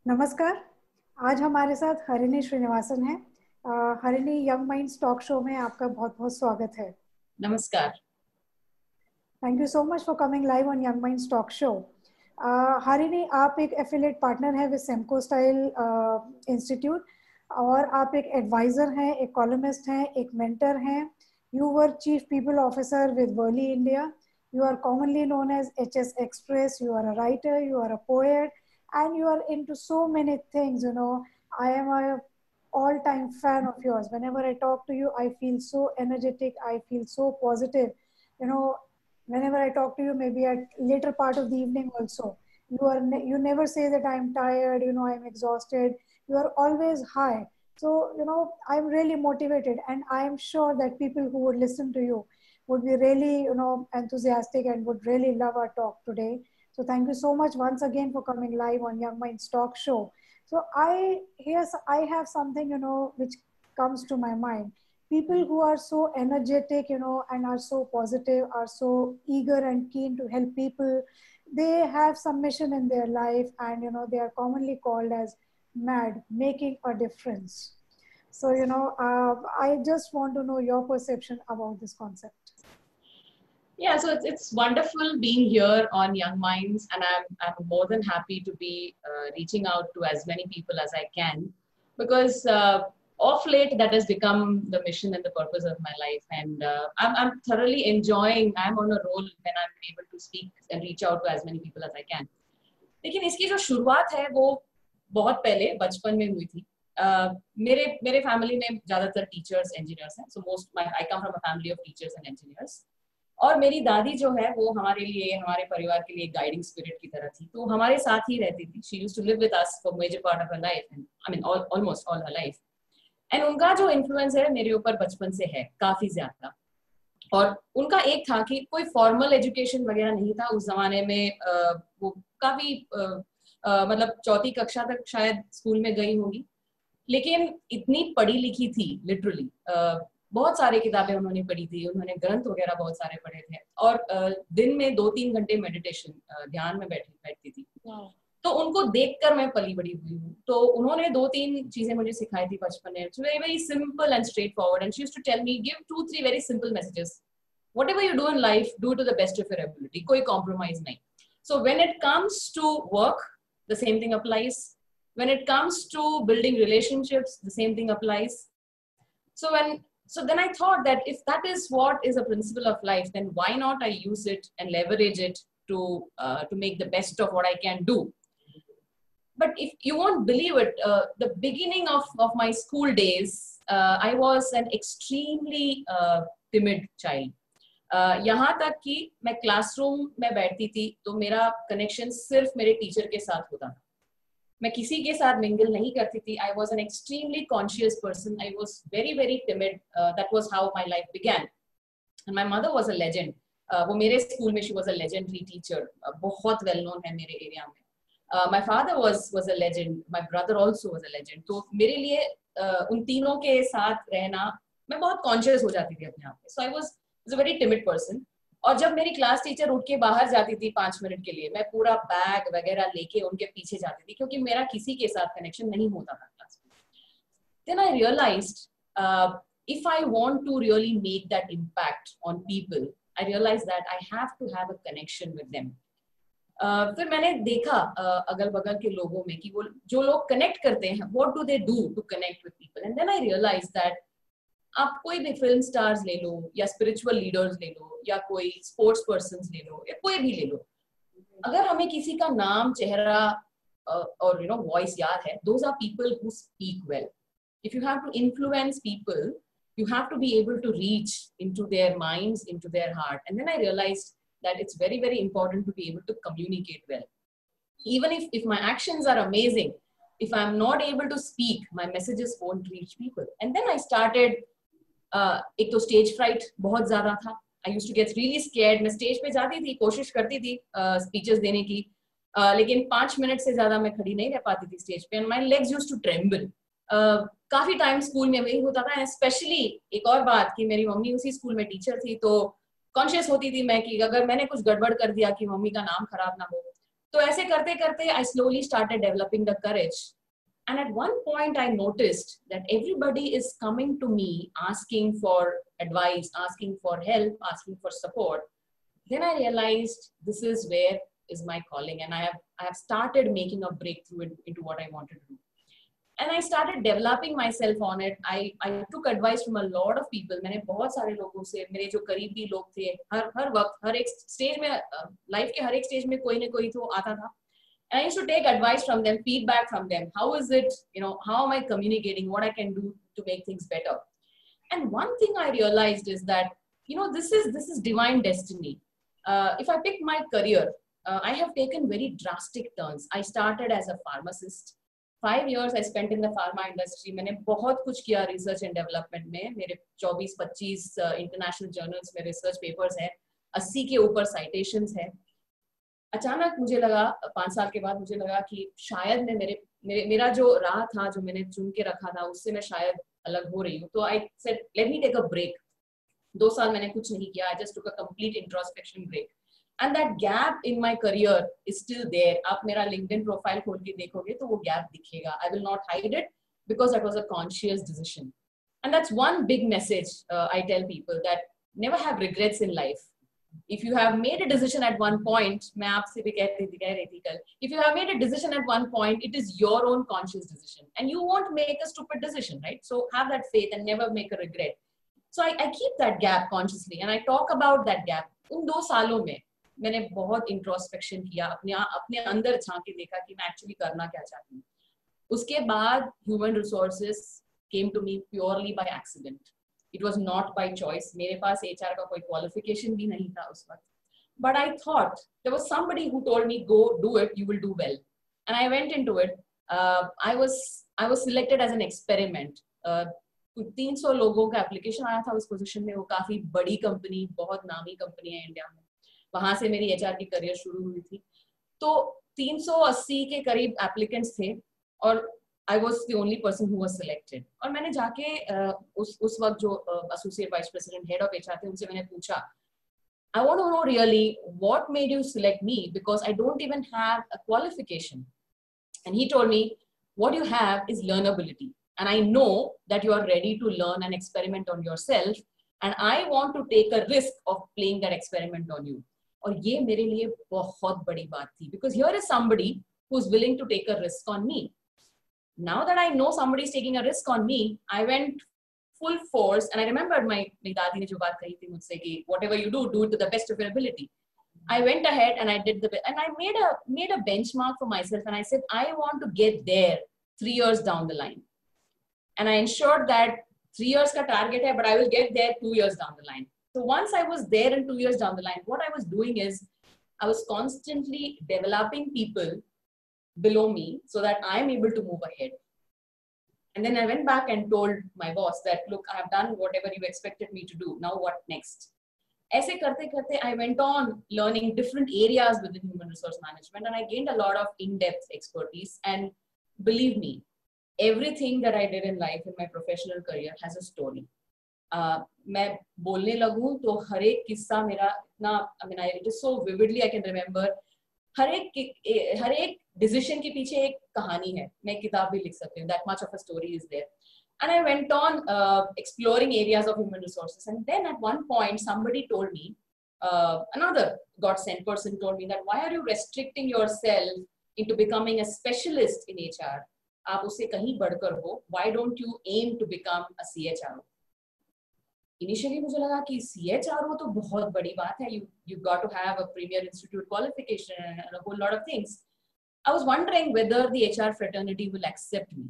नमस्कार। आज हमारे साथ हरिणी श्रीनिवासन है। Harini young minds talk show में आपका बहुत बहुत स्वागत है। नमस्कार। Thank you so much for coming live on young minds talk show. Harini, आप एक एफिलिएट पार्टनर है विद सेमको स्टाइल इंस्टीट्यूट और आप एक एडवाइजर हैं, एक कॉलमिस्ट हैं, एक मेंटर हैं। You were chief people officer with Worli India. You are commonly known as HS Express. You are a writer, you are a poet, and you are into so many things. I am a all-time fan of yours. Whenever I talk to you, I feel so energetic. I feel so positive. You know, whenever I talk to you, maybe at later part of the evening also, you never say that I'm tired. I'm exhausted. You are always high. So I'm really motivated, and I am sure that people who would listen to you would be really, enthusiastic and would really love our talk today. So thank you so much once again for coming live on Young Minds Talk Show. So I have something, which comes to my mind. People who are so energetic, and are so positive, are so eager and keen to help people. They have some mission in their life, and they are commonly called as MAD, making a difference. So, I just want to know your perception about this concept. Yeah, so it's wonderful being here on Young Minds, and I'm more than happy to be reaching out to as many people as I can, because of late that has become the mission and the purpose of my life, and I'm thoroughly enjoying. I'm on a roll when I'm able to speak and reach out to as many people as I can. लेकिन इसकी जो शुरुआत है वो बहुत पहले बचपन में हुई थी। मेरे मेरे फैमिली में ज्यादातर टीचर्स इंजीनियर्स हैं, so most I come from a family of teachers and engineers. और मेरी दादी जो है वो हमारे लिए, हमारे परिवार के लिए गाइडिंग स्पिरिट की तरह थी, तो हमारे साथ ही रहती थी। She used to live with us for major part of her life, and I mean almost all her life. And उनका जो इन्फ्लुएंस है मेरे ऊपर बचपन से है काफी ज्यादा। और उनका एक था कि कोई फॉर्मल एजुकेशन वगैरह नहीं था उस जमाने में। वो काफी मतलब चौथी कक्षा तक शायद स्कूल में गई होंगी, लेकिन इतनी पढ़ी लिखी थी लिटरली। बहुत सारी किताबें उन्होंने पढ़ी थी, उन्होंने ग्रंथ वगैरह बहुत सारे पढ़े थे, और दिन में 2-3 घंटे मेडिटेशन, ध्यान में बैठती थी। तो उनको देखकर मैं पली बड़ी हुई हूँ। तो उन्होंने 2-3 चीजें मुझे सिखाई थी बचपन में। It's very very simple and straightforward, and she used to tell me, give 2-3 very simple messages. Whatever you do in life, do it to the best of your ability. कोई compromise नहीं. So when it comes to work, the same thing applies. When it comes to building relationships, the same thing applies. So then I thought that if that is what is a principle of life, then why not I use it and leverage it to make the best of what I can do. But if you won't believe it, the beginning of my school days, I was an extremely timid child. यहाँ तक कि मैं classroom में बैठती थी तो मेरा connection सिर्फ मेरे टीचर के साथ होता था। मैं किसी के साथ मिंगल नहीं करती थी। I was an extremely conscious person. I was very very timid. That was how my life began. And my mother was a legend. वो मेरे स्कूल में she was a legendary teacher, बहुत वेल नोन है मेरे area में। My father was a legend. My brother also was a legend. तो मेरे लिए उन तीनों के साथ रहना, मैं बहुत कॉन्शियस हो जाती थी अपने आप में। So I was a very timid person. और जब मेरी क्लास टीचर उठ के बाहर जाती थी 5 मिनट के लिए, मैं पूरा बैग वगैरह लेके उनके पीछे जाती थी, क्योंकि मेरा किसी के साथ कनेक्शन नहीं होता था क्लास में। Then I realized if I want to really make that impact on people, I realized that I have to have a connection with them. फिर मैंने देखा अगल बगल के लोगों में कि वो जो लोग कनेक्ट करते हैं, what do they do to connect with people, and then I realized that आप कोई भी फिल्म स्टार्स ले लो, या स्पिरिचुअल लीडर्स ले लो, या कोई स्पोर्ट्स पर्सन्स ले लो, या कोई भी ले लो, अगर हमें किसी का नाम, चेहरा और वॉइस याद है, those are people who speak well. If you have to influence people, you have to be able to reach into their minds, into their heart. And then I realized that it's very very important to be able to communicate well. Even if my actions are amazing, if I'm not able to speak, my messages won't reach people. And then I started एक तो stage fright बहुत ज्यादा था। I used to get really scared. मैं stage पे जाती थी, कोशिश करती थी स्पीचेस देने की, लेकिन 5 मिनट से ज्यादा मैं खड़ी नहीं रह पाती थी स्टेज पे, and my legs used to tremble. काफी टाइम स्कूल में वही होता था। स्पेशली एक और बात कि मेरी मम्मी उसी स्कूल में टीचर थी, तो कॉन्शियस होती थी मैं कि अगर मैंने कुछ गड़बड़ कर दिया कि मम्मी का नाम खराब ना हो, तो ऐसे करते करते I slowly started developing the courage. And at one point I noticed that everybody is coming to me asking for advice, asking for help, asking for support. Then I realized this is where is my calling, and I have started making a breakthrough into what I wanted to do. And I started developing myself on it. I took advice from a lot of people. मैंने बहुत सारे लोगों से, मेरे जो करीबी लोग थे, हर वक्त हर एक स्टेज में, लाइफ के हर एक स्टेज में कोई ना कोई तो आता था. And I used to take advice from them, feedback from them. How is it, how am I communicating, what I can do to make things better? And one thing I realized is that, this is divine destiny. If I pick my career, I have taken very drastic turns. I started as a pharmacist. 5 years I spent in the pharma industry. मैंने बहुत कुछ किया research and development में. मेरे 24-25 international journals में research papers हैं, 80 के ऊपर citations हैं. अचानक मुझे लगा 5 साल के बाद मुझे लगा कि शायद मैं मेरा जो राह था, जो मैंने चुन के रखा था, उससे मैं शायद अलग हो रही हूँ. तो I said let me take a break. 2 साल मैंने कुछ नहीं किया. I just took a complete introspection break. And that gap in my career is still there. आप मेरा LinkedIn profile खोल के देखोगे तो वो gap दिखेगा. I will not hide it because that was a conscious decision. And that's one big message I tell people, that never have regrets in life. If you have made a decision at one point, मैं आपसे भी कह रही थी कल, if you have made a decision at one point, it is your own conscious decision, and you won't make a stupid decision, right? So have that faith and never make a regret. So I keep that gap consciously, and I talk about that gap. उन 2 सालों में मैंने बहुत introspection किया, अपने अंदर झांक के देखा कि मैं एक्चुअली करना क्या चाहती हूँ. उसके बाद human resources came to me purely by accident. It was not by choice. मेरे पास एचआर का कोई क्वालिफिकेशन भी नहीं था उस वक्त, but I thought there was somebody who told me go do it, you will do well. And I went into it. I was selected as an experiment. 300 लोगों का एप्लीकेशन आया था उस पोजीशन में. वो काफी बड़ी कंपनी, बहुत नामी कंपनी है इंडिया में. वहां से मेरी एचआर की करियर शुरू हुई थी. तो 380 के करीब एप्लीकेंट्स थे और I was the only person who was selected. और मैंने जाके उस वक्त जो associate vice president, head of HR थे, उनसे मैंने पूछा, I want to know really what made you select me, because I don't even have a qualification. And he told me, what you have is learnability, and I know that you are ready to learn and experiment on yourself, and I want to take a risk of playing that experiment on you. और ये मेरे लिए बहुत बड़ी बात थी, because here is somebody who is willing to take a risk on me. Now that I know somebody is taking a risk on me, I went full force, and I remembered मेरी दादी ने जो बात कही थी मुझसे कि whatever you do, do it to the best of your ability. I went ahead and I did and I made a benchmark for myself, and I said I want to get there 3 years down the line. And I ensured that 3 years ka target hai, but I will get there 2 years down the line. So once I was there in 2 years down the line, what I was doing is I was constantly developing people below me so that I am able to move ahead. And then I went back and told my boss that, look, I have done whatever you expected me to do. Now what next? ऐसे करते करते I went on learning different areas within human resource management, and I gained a lot of in-depth expertise. And believe me, everything that I did in life in my professional career has a story. मैं बोलने लगूं तो हर एक किस्सा मेरा इतना, I mean, it is so vividly I can remember. हर एक decision के पीछे एक कहानी है. मैं एक किताब भी लिख सकती हूँ. That much of a story is there. And I went on exploring areas of human resources. And then at one point, somebody told me, another God-sent person told me that, why are you restricting yourself into becoming a specialist in HR? आप उससे कहीं बढ़कर हो. Why don't you aim to become a CHRO? Initially मुझे लगा कि CHRO तो बहुत बड़ी बात है. You got to have a premier institute qualification and a whole lot of things. I was wondering whether the HR fraternity will accept me.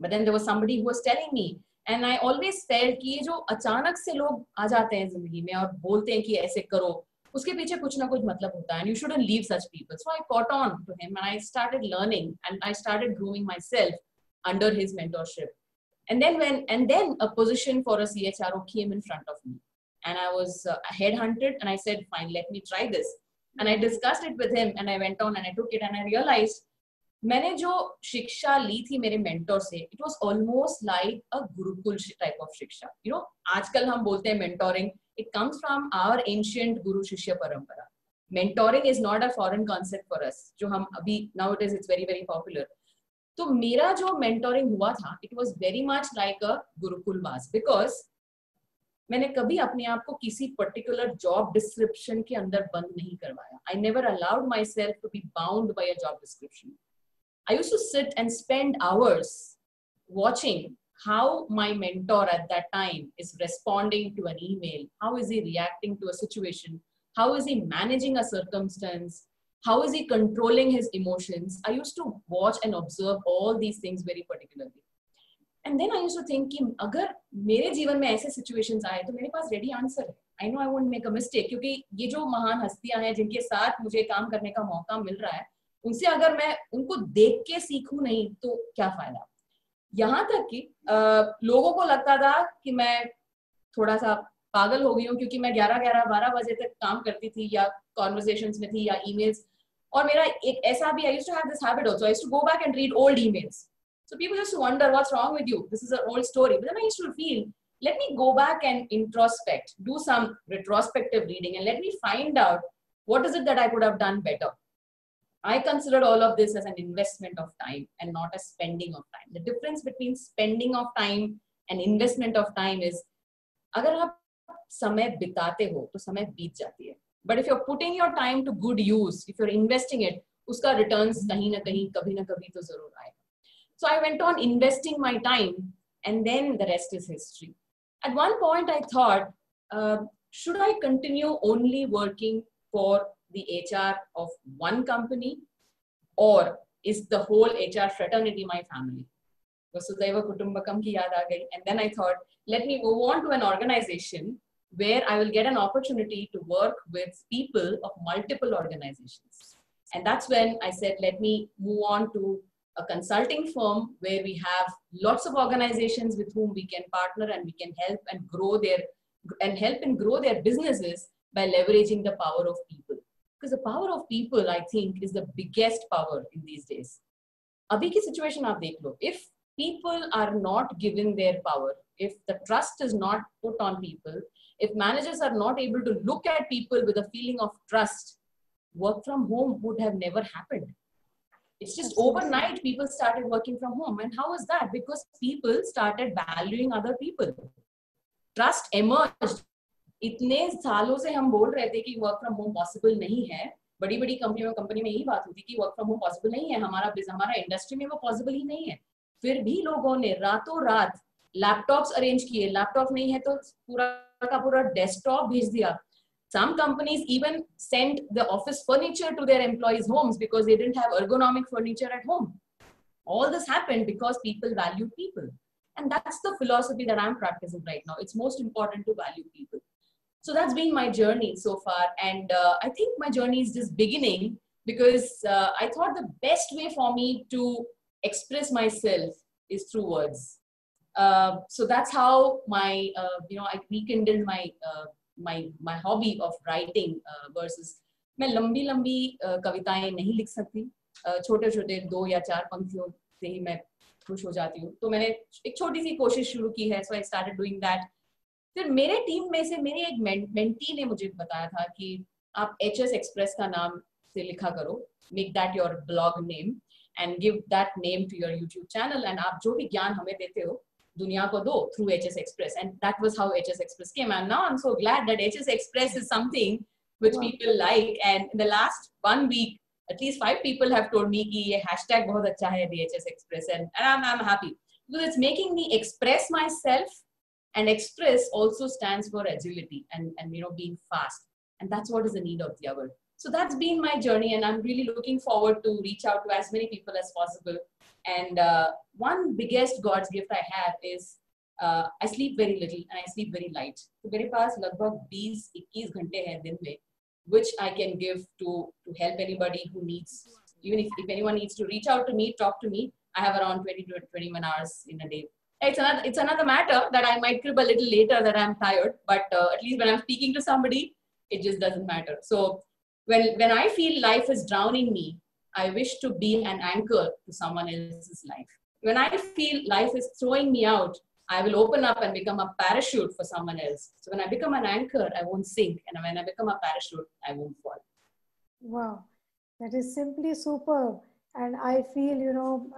But then there was somebody who was telling me, and I always felt कि ये जो अचानक से लोग आ जाते हैं जिंदगी में और बोलते हैं कि ऐसे करो, उसके पीछे कुछ ना कुछ मतलब होता है, and you shouldn't leave such people. So I caught on to him and I started learning and I started grooming myself under his mentorship. And then a position for a CHRO came in front of me, and I was headhunted, and I said, fine, let me try this. And I discussed it with him, and I went on and I took it, and I realized मैंने जो शिक्षा ली थी मेरे mentor से, it was almost like a Gurukul type of शिक्षा. आजकल हम बोलते हैं mentoring. It comes from our ancient guru shishya parampara. mentoring is not a foreign concept for us. जो हम अभी nowadays it's very very popular. तो मेरा जो mentoring हुआ था, it was very much like a Gurukul was, because मैंने कभी अपने आप को किसी particular job description के अंदर बंद नहीं करवाया. I never allowed myself to be bound by a job description. I used to sit and spend hours watching how my mentor at that time is responding to an email. How is he reacting to a situation? How is he managing a circumstance? How is he controlling his emotions? I used to watch and observe all these things very particularly. And then I used to think कि अगर मेरे जीवन में ऐसे situations आए तो मेरे पास ready answer है. I know I won't make a mistake, क्योंकि ये जो महान हस्तियां हैं जिनके साथ मुझे काम करने का मौका मिल रहा है, उनसे अगर मैं उनको देख के सीखूं नहीं तो क्या फायदा. यहाँ तक कि लोगों को लगता था कि मैं थोड़ा सा पागल हो गई हूँ, क्योंकि मैं 11-12 बजे तक काम करती थी या कॉन्वर्सेशंस में थी या ईमेल्स. और मेरा एक ऐसा भी, I used to have this habit also. I used to go back and read old emails. So people used to wonder what's wrong with you. This is an old story. But then I used to feel, let me go back and introspect, do some retrospective reading, and let me find out what is it that I could have done better. I considered all of this as an investment of time and not a spending of time. The difference between spending of time and investment of time is, अगर आप समय बिताते हो तो समय बीत जाती है. But if you're putting your time to good use, if you're investing it, उसका returns कहीं ना कहीं कभी ना कभी तो जरूर आएगा. So I went on investing my time, and then the rest is history. At one point I thought, should I continue only working for the HR of one company, or is the whole HR fraternity my family? Vasudhaiva Kutumbakam ki yaad aa gayi. And then I thought, let me move on to an organization where I will get an opportunity to work with people of multiple organizations. And that's when I said, let me move on to a consulting firm where we have lots of organizations with whom we can partner and we can help and grow their businesses by leveraging the power of people. Because the power of people, I think, is the biggest power in these days. Abhi ki situation aap dekh lo. If people are not given their power, if the trust is not put on people, if managers are not able to look at people with a feeling of trust, work from home would have never happened. It's just overnight people started working from home. And how is that? Because people started valuing other people. Trust emerged. इतने सालों से हम बोल रहे थे कि work from home possible नहीं है. बड़ी बड़ी कंपनी में यही बात होती कि वर्क फ्रॉम होम पॉसिबल नहीं है. हमारा इंडस्ट्री में वो पॉसिबल ही नहीं है. फिर भी लोगों ने रातों रात लैपटॉप्स अरेंज किए. लैपटॉप नहीं है तो पूरा का पूरा डेस्कटॉप भेज दिया. Some companies even sent the office furniture to their employees' homes because they didn't have ergonomic furniture at home. All this happened because people value people. And that's the philosophy that I'm practicing right now. It's most important to value people. So that's been my journey so far. And I think my journey is just beginning, because I thought the best way for me to express myself is through words. So that's how I rekindled my hobby of writing verses. मैं लंबी कविताएं नहीं लिख सकती. छोटे 2 या 4 पंक्तियों से ही मैं खुश हो जाती हूँ. तो मैंने एक छोटी सी कोशिश शुरू की है. So I started doing that. फिर मेरे टीम में से मेरी एक मेंटी ने मुझे बताया था कि आप HS Express का नाम से लिखा करो, make that your blog name and give that name to your YouTube channel, and आप जो भी ज्ञान हमें देते हो दुनिया को दो through HS Express. And that was how HS Express came. And now I'm so glad that HS Express is something which people like. And in the last 1 week, at least 5 people have told me कि ये hashtag बहुत अच्छा है, the HS Express, and I'm happy because it's making me express myself. And express also stands for agility and being fast, and that's what is the need of the hour. So that's been my journey, and I'm really looking forward to reach out to as many people as possible. And one biggest God's gift I have is I sleep very little and I sleep very light. So मेरे पास लगभग 20-21 घंटे हैं दिन में, which I can give to help anybody who needs. Even if anyone needs to reach out to me, talk to me, I have around 20 to 21 hours in a day. It's another matter that I might crib a little later that I'm tired, but at least when I'm speaking to somebody, it just doesn't matter. So when I feel life is drowning me, I wish to be an anchor to someone else's life. When I feel life is throwing me out, I will open up and become a parachute for someone else. So when I become an anchor, I won't sink. And when I become a parachute, I won't fall. Wow, that is simply superb. And I feel,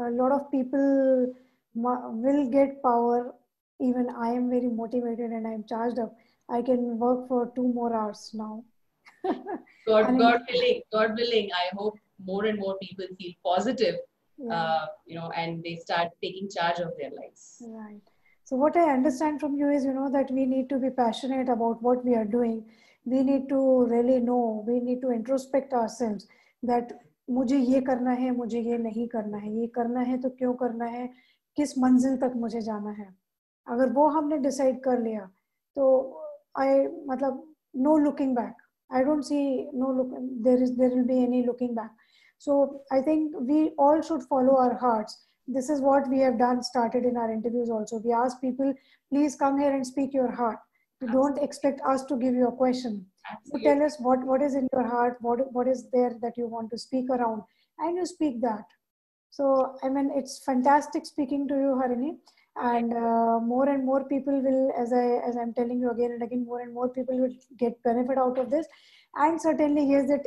a lot of people will get power. Even I am very motivated and I'm charged up. I can work for 2 more hours now. God, And God willing, God willing, I hope more and more people feel positive, yeah. and they start taking charge of their lives. Right. So what I understand from you is, that we need to be passionate about what we are doing. We need to really know, we need to introspect ourselves that मुझे ये करना है, मुझे ये नहीं करना है, ये करना है तो क्यों करना है, किस मंजिल तक मुझे जाना है. अगर वो हमने डिसाइड कर लिया तो आई मतलब no looking back. I don't see no look there will be any looking back. So I think we all should follow our hearts. This is what we have done, started in our interviews also. We ask people, please come here and speak your heart. You don't expect us to give you a question. You tell Absolutely. us what is in your heart, what is there that you want to speak around, and you speak that. So, I mean, it's fantastic speaking to you, Harini. And more and more people will, as I'm telling you again and again, more and more people will get benefit out of this. And certainly, yes, that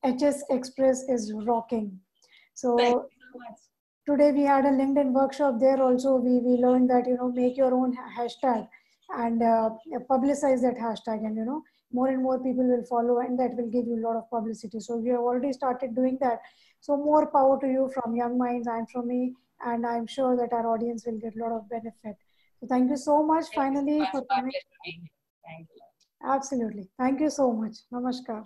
HS Express is rocking. Thank So you so much. today we had a LinkedIn workshop there also. We learned that, make your own hashtag and publicize that hashtag, and more and more people will follow, and that will give you a lot of publicity. So we have already started doing that. So more power to you from Young Minds and from me, and I'm sure that our audience will get a lot of benefit. So thank you so much Thank you so finally much. for My coming. pleasure being here. Thank you. Absolutely. Thank you so much. Namaskar.